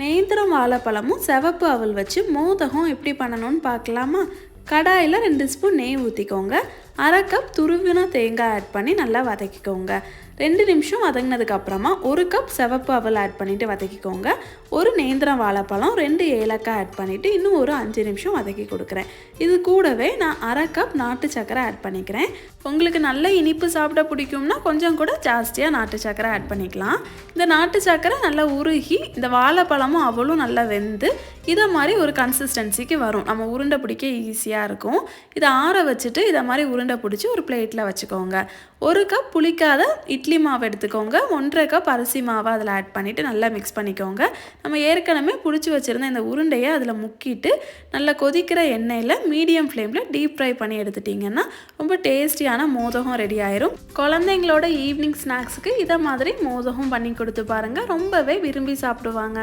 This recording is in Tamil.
நேந்திரம் வாழைப்பழமும் சிவப்பு அவல் வச்சு மோதகம் எப்படி பண்ணணும்னு பார்க்கலாமா? கடாயில் 2 ஸ்பூன் நெய் ஊற்றிக்கோங்க. 1/2 கப் துருவின தேங்காய் ஆட் பண்ணி நல்லா வதக்கிக்கோங்க. 2 நிமிஷம் வதங்கினதுக்கப்புறமா 1 கப் சிவப்பு அவல் ஆட் பண்ணிவிட்டு வதக்கிக்கோங்க. ஒரு நேந்திரம் வாழைப்பழம், 2 ஏலக்காய் ஆட் பண்ணிவிட்டு இன்னும் ஒரு 5 நிமிஷம் வதக்கி கொடுக்குறேன். இது கூடவே நான் 1/2 கப் நாட்டு சர்க்கரை ஆட் பண்ணிக்கிறேன். உங்களுக்கு நல்ல இனிப்பு சாப்பிட பிடிக்கும்னா கொஞ்சம் கூட ஜாஸ்தியாக நாட்டு சர்க்கரை ஆட் பண்ணிக்கலாம். இந்த நாட்டு சர்க்கரை நல்லா உருகி இந்த வாழைப்பழமும் அவலும் நல்லா வெந்து இதை மாதிரி ஒரு கன்சிஸ்டன்சிக்கு வரும். நம்ம உருண்டை பிடிக்க ஈஸியாக இருக்கும். இதை ஆற வச்சுட்டு இதை மாதிரி உருண்டை பிடிச்சி ஒரு பிளேட்டில் வச்சுக்கோங்க. 1 கப் புளிக்காத இட்லி மாவு எடுத்துக்கோங்க. 1/2 கப் அரிசி மாவை அதில் ஆட் பண்ணிவிட்டு நல்லா மிக்ஸ் பண்ணிக்கோங்க. நம்ம ஏற்கனவே பிடிச்சி வச்சுருந்த இந்த உருண்டையை அதில் முக்கிட்டு நல்லா கொதிக்கிற எண்ணெயில் மீடியம் ஃப்ளேமில் டீப் ஃப்ரை பண்ணி எடுத்துட்டிங்கன்னா ரொம்ப டேஸ்டியான மோதகம் ரெடி ஆயிரும். குழந்தைங்களோட ஈவினிங் ஸ்நாக்ஸுக்கு இதை மாதிரி மோதகம் பண்ணி கொடுத்து பாருங்கள். ரொம்பவே விரும்பி சாப்பிடுவாங்க.